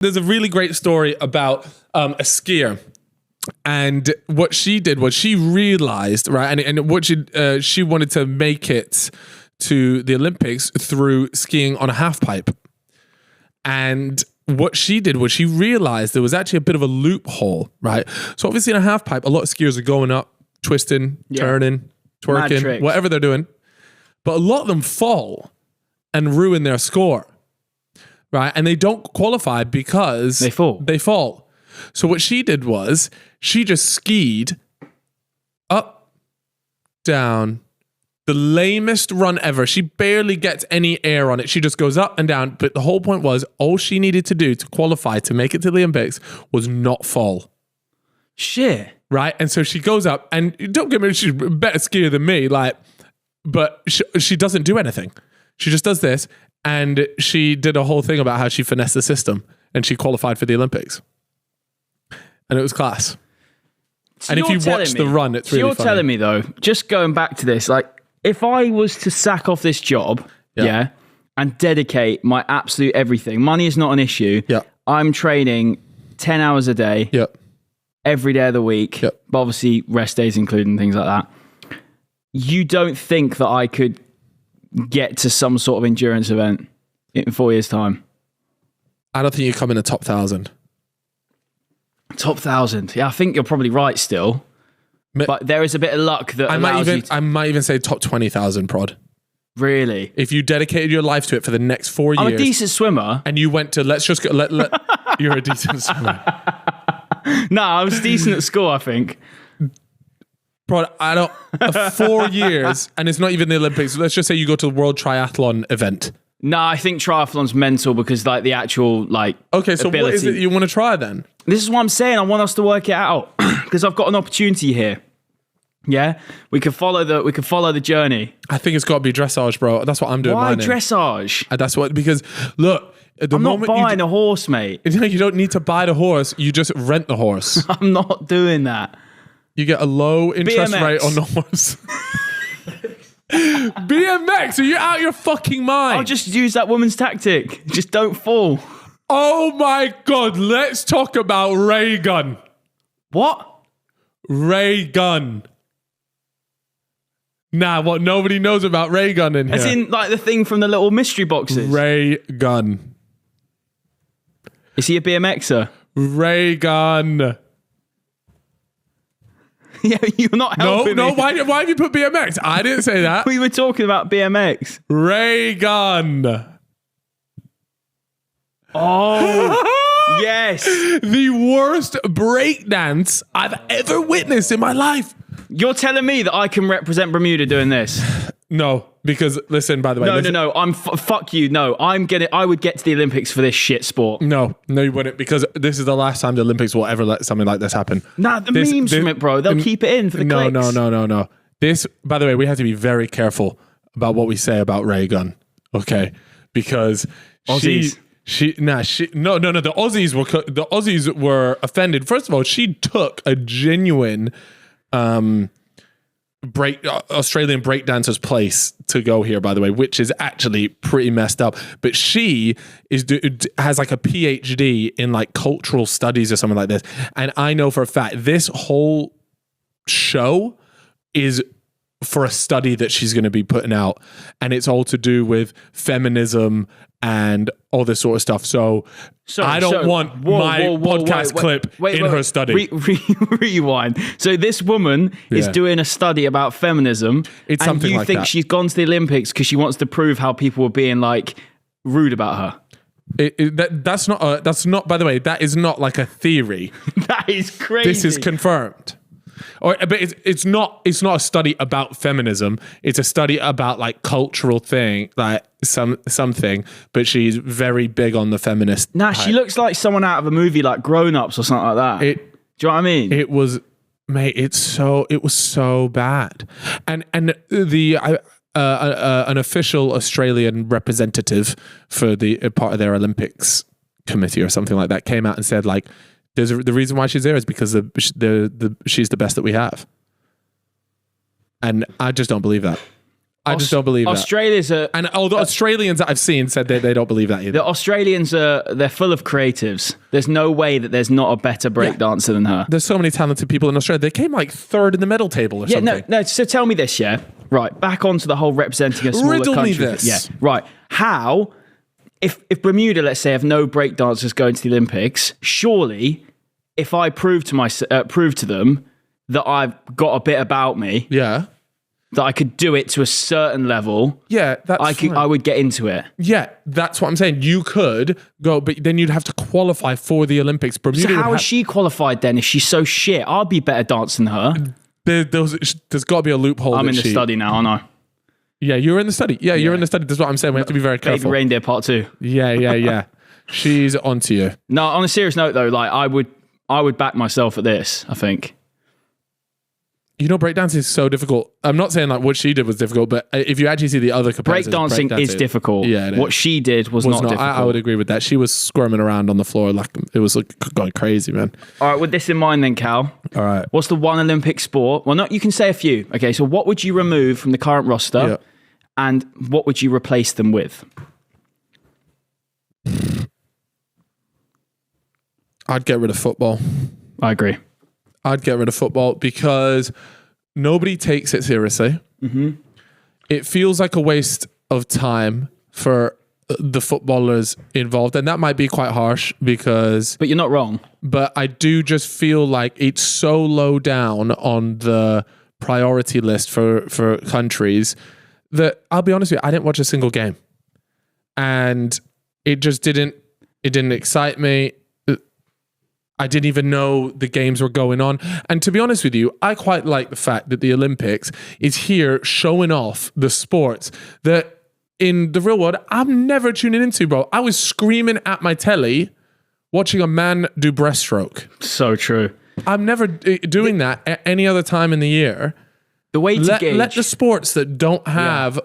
there's a really great story about a skier. And what she did was she realized, right, and what she wanted to make it to the Olympics through skiing on a half pipe. And what she did was she realized there was actually a bit of a loophole, right? So obviously in a half pipe, a lot of skiers are going up, twisting, turning, twerking, whatever they're doing. But a lot of them fall and ruin their score, right? And they don't qualify because they fall. So what she did was she just skied up, down, the lamest run ever. She barely gets any air on it. She just goes up and down. But the whole point was all she needed to do to qualify to make it to the Olympics was not fall. Shit. Right? And so she goes up, and don't get me wrong, she's a better skier than me, but she doesn't do anything. She just does this, and she did a whole thing about how she finessed the system, and she qualified for the Olympics. And it was class. So and if you watch the run, it's really funny. You're telling me, though, just going back to this, like, if I was to sack off this job, and dedicate my absolute everything, money is not an issue. Yeah. I'm training 10 hours a day, every day of the week, but obviously rest days included and things like that. You don't think that I could get to some sort of endurance event in 4 years' time? I don't think you come in the top 1,000. Top 1,000. Yeah, I think you're probably right still. But there is a bit of luck that I might even say top 20,000 prod. Really? If you dedicated your life to it for the next 4 years. I'm a decent swimmer. And you went to, let's just go, you're a decent swimmer. No, I was decent at school, I think. Prod, 4 years, and it's not even the Olympics. Let's just say you go to the World Triathlon event. No, I think triathlon's mental because like the actual Okay, so ability. What is it you want to try then? This is what I'm saying. I want us to work it out because I've got an opportunity here. Yeah, we could follow the journey. I think it's got to be dressage, bro. That's what I'm doing. Why dressage? That's what, because look, I'm not buying a horse, mate. You don't need to buy the horse. You just rent the horse. I'm not doing that. You get a low interest BMX. rate on the horse. BMX? Are you out of your fucking mind? I'll just use that woman's tactic. Just don't fall. Oh my God, let's talk about ray gun. What? Ray gun. Nah, what nobody knows about ray gun in here. As in like the thing from the little mystery boxes. Ray gun. Is he a BMXer? Ray gun. Yeah, you're not helping me. Why have you put BMX? I didn't say that. We were talking about BMX. Ray gun. Oh, yes. The worst breakdance I've ever witnessed in my life. You're telling me that I can represent Bermuda doing this? No, because listen, by the way. No. Fuck you. No, I would get to the Olympics for this shit sport. No, you wouldn't, because this is the last time the Olympics will ever let something like this happen. Nah, the memes from it, bro. They'll keep it in for the clicks. No. This, by the way, we have to be very careful about what we say about Ray Gun. Okay, because Aussies. The Aussies were offended. First of all, she took a genuine Australian breakdancer's place to go here, by the way, which is actually pretty messed up. But she has like a PhD in like cultural studies or something like this. And I know for a fact this whole show is for a study that she's going to be putting out, and it's all to do with feminism and all this sort of stuff. So I don't want my podcast clip in her study. Rewind. So this woman is doing a study about feminism. It's something like that. And you think she's gone to the Olympics because she wants to prove how people were being like rude about her. That's not. By the way, that is not like a theory. That is crazy. This is confirmed. But it's not a study about feminism. It's a study about like cultural thing, like something. But she's very big on the feminist. Nah, she looks like someone out of a movie like Grown Ups or something like that. Do you know what I mean? It was, mate. It was so bad. And an official Australian representative for the part of their Olympics committee or something like that came out and said like, the reason why she's there is because she's the best that we have. And I just don't believe that. I just don't believe that. Australia's and all the Australians that I've seen said they don't believe that either. The Australians they're full of creatives. There's no way that there's not a better breakdancer than her. There's so many talented people in Australia. They came like third in the medal table or something. No. So tell me this, yeah. Right, back onto the whole representing a smaller Riddle country. me this. Yeah, right. How, if Bermuda, let's say, have no breakdancers going to the Olympics, surely, if I prove to them that I've got a bit about me, that I could do it to a certain level, I would get into it. Yeah, that's what I'm saying. You could go, but then you'd have to qualify for the Olympics. Bermuda so how is she qualified then if she's so shit? I'd be better dancing than her. There's got to be a loophole. I'm in the study now, I know. Yeah, you're in the study. Yeah, you're in the study. That's what I'm saying. We have to be very careful. Baby Reindeer Part 2. Yeah. She's onto you. No, on a serious note though, like I would back myself at this, I think. You know, breakdancing is so difficult. I'm not saying like what she did was difficult, but if you actually see the other comparisons, breakdancing is difficult. Yeah, what she did was not difficult. I would agree with that. She was squirming around on the floor like it was like going crazy, man. All right, with this in mind then, Cal. All right. What's the one Olympic sport? Well, you can say a few. Okay, so what would you remove from the current roster and what would you replace them with? I'd get rid of football. I agree. I'd get rid of football because nobody takes it seriously. Mm-hmm. It feels like a waste of time for the footballers involved. And that might be quite harsh because... But you're not wrong. But I do just feel like it's so low down on the priority list for countries that, I'll be honest with you, I didn't watch a single game. And it just didn't excite me. I didn't even know the games were going on. And to be honest with you, I quite like the fact that the Olympics is here showing off the sports that in the real world, I'm never tuning into, bro. I was screaming at my telly watching a man do breaststroke. So true. I'm never doing that at any other time in the year. The way to gauge... Let the sports that don't have...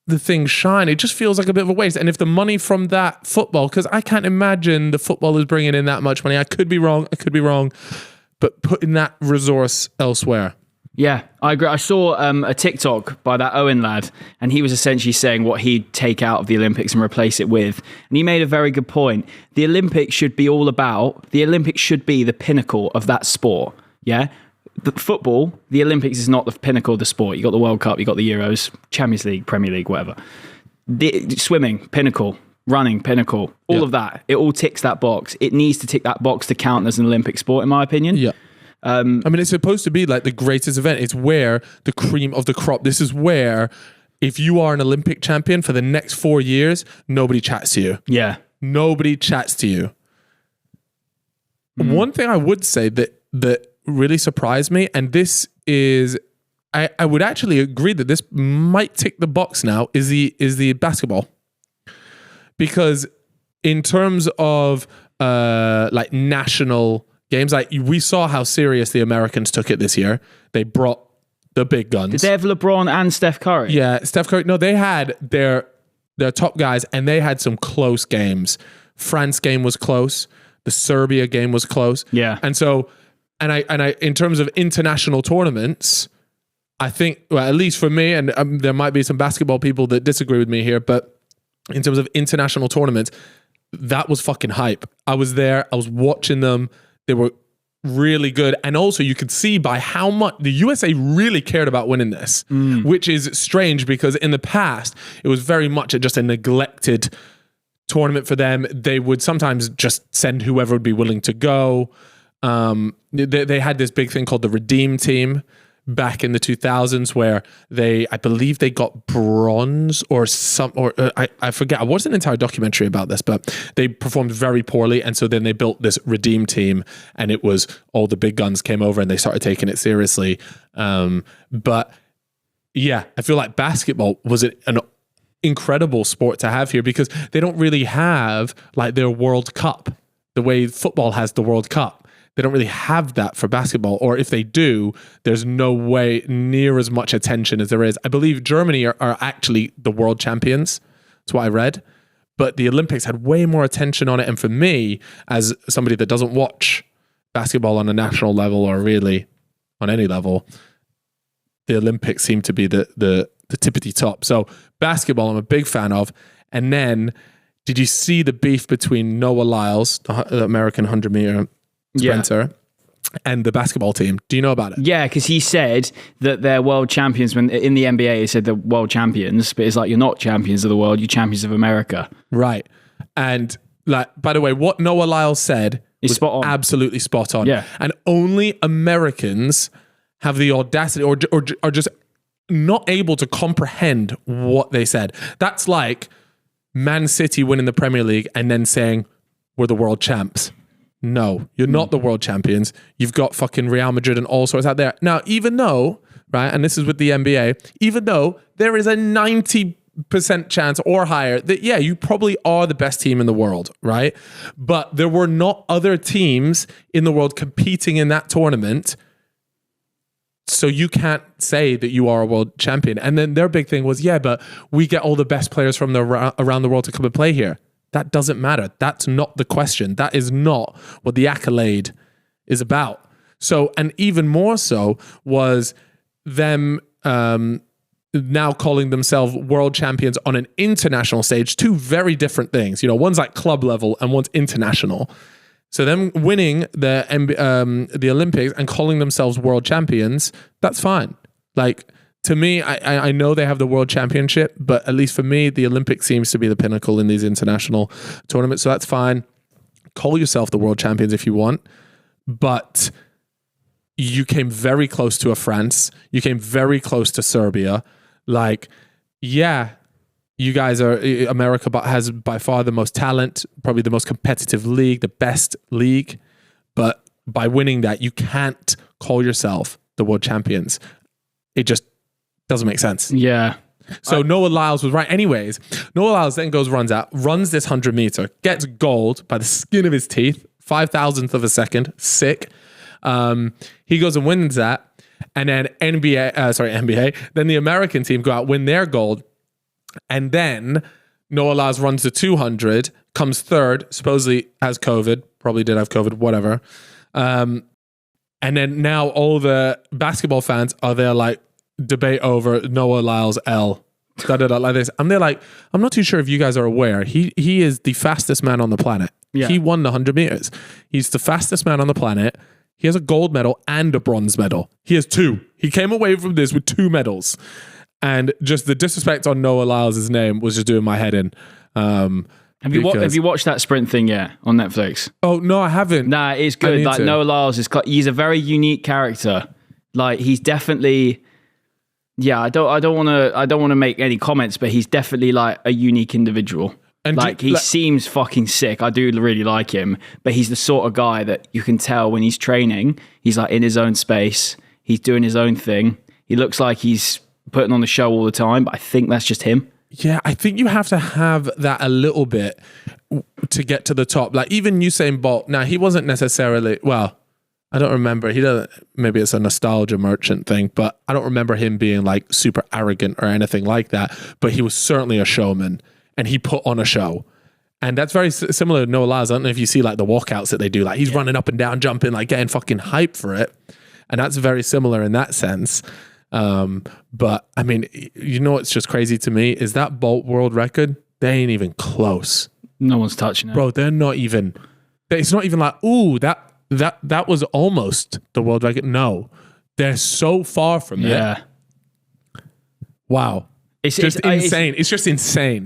the thing shine. It just feels like a bit of a waste. And if the money from that football, because I can't imagine the football is bringing in that much money. I could be wrong, but putting that resource elsewhere. Yeah, I agree. I saw a TikTok by that Owen lad, and he was essentially saying what he'd take out of the Olympics and replace it with. And he made a very good point. The Olympics should be the pinnacle of that sport. Yeah? The football, the Olympics is not the pinnacle of the sport. You got the World Cup, you got the Euros, Champions League, Premier League, whatever. The swimming, pinnacle. Running, pinnacle. All of that. It all ticks that box. It needs to tick that box to count as an Olympic sport, in my opinion. Yeah. I mean, it's supposed to be like the greatest event. It's where the cream of the crop. This is where, if you are an Olympic champion for the next 4 years, nobody chats to you. Yeah. Nobody chats to you. One thing I would say that really surprised me, and this is, I would actually agree that this might tick the box now, is the basketball. Because in terms of like national games, like we saw how serious the Americans took it this year. They brought the big guns. Did they have LeBron and Steph Curry? Yeah, Steph Curry. No, they had their top guys, and they had some close games. France game was close. The Serbia game was close. Yeah. And so, and I, in terms of international tournaments, I think, well, at least for me, and there might be some basketball people that disagree with me here, but in terms of international tournaments, that was fucking hype. I was there. I was watching them. They were really good. And also you could see by how much the USA really cared about winning this, which is strange because in the past, it was very much just a neglected tournament for them. They would sometimes just send whoever would be willing to go. They had this big thing called the Redeem Team back in the 2000s where I believe they got bronze or I forget. I watched an entire documentary about this, but they performed very poorly. And so then they built this Redeem Team and it was all the big guns came over and they started taking it seriously. But yeah, I feel like basketball was an incredible sport to have here because they don't really have like their World Cup the way football has the World Cup. They don't really have that for basketball, or if they do, there's no way near as much attention as there is. I believe Germany are actually the world champions. That's what I read. But the Olympics had way more attention on it. And for me, as somebody that doesn't watch basketball on a national level or really on any level, the Olympics seem to be the the tippity top. So basketball, I'm a big fan of. And then, did you see the beef between Noah Lyles, the American 100-meter sprinter, and the basketball team? Do you know about it? Yeah, because he said that they're world champions. When in the NBA, he said they're world champions, but it's like, you're not champions of the world, you're champions of America. Right. And like, by the way, what Noah Lyles said was spot on. Absolutely spot on. Yeah. And only Americans have the audacity or are just not able to comprehend what they said. That's like Man City winning the Premier League and then saying, we're the world champs. No, you're not the world champions. You've got fucking Real Madrid and all sorts out there. Now, even though, right, and this is with the NBA, even though there is a 90% chance or higher that, yeah, you probably are the best team in the world, right? But there were not other teams in the world competing in that tournament. So you can't say that you are a world champion. And then their big thing was, yeah, but we get all the best players from around the world to come and play here. That doesn't matter. That's not the question. That is not what the accolade is about. So, and even more so was them now calling themselves world champions on an international stage. Two very different things. You know, one's like club level and one's international. So them winning the Olympics and calling themselves world champions, that's fine. Like, to me, I know they have the world championship, but at least for me, the Olympics seems to be the pinnacle in these international tournaments. So that's fine. Call yourself the world champions if you want, but you came very close to a France. You came very close to Serbia. Like, yeah, you guys are, America has by far the most talent, probably the most competitive league, the best league. But by winning that, you can't call yourself the world champions. It just doesn't make sense. Yeah. So Noah Lyles was right. Anyways, Noah Lyles then runs this 100 meter, gets gold by the skin of his teeth, 5,000th of a second. Sick. He goes and wins that. And then NBA, then the American team go out, win their gold. And then Noah Lyles runs the 200, comes third, supposedly has COVID, probably did have COVID, whatever. And then now all the basketball fans are there like, debate over Noah Lyles L. Like this. And they're like, I'm not too sure if you guys are aware. He is the fastest man on the planet. Yeah. He won the 100 meters. He's the fastest man on the planet. He has a gold medal and a bronze medal. He has two. He came away from this with 2 medals. And just the disrespect on Noah Lyles' name was just doing my head in. Have you watched that sprint thing yet on Netflix? Oh, no, I haven't. Nah, it's good. Like Noah Lyles he's a very unique character. Like, he's definitely... Yeah, I don't want to make any comments, but he's definitely like a unique individual. And like he seems fucking sick. I do really like him, but he's the sort of guy that you can tell when he's training, he's like in his own space. He's doing his own thing. He looks like he's putting on the show all the time, but I think that's just him. Yeah, I think you have to have that a little bit to get to the top. Like even Usain Bolt. Now he wasn't necessarily I don't remember. He doesn't. Maybe it's a nostalgia merchant thing, but I don't remember him being like super arrogant or anything like that. But he was certainly a showman, and he put on a show, and that's very similar to Noah Lyles. I don't know if you see like the walkouts that they do. Like he's running up and down, jumping, like getting fucking hype for it, and that's very similar in that sense. But I mean, you know what's just crazy to me is that Bolt world record. They ain't even close. No one's touching it, bro. They're not even. It's not even like That was almost the world record. No, they're so far from it. Yeah. Wow. It's just insane. It's just insane.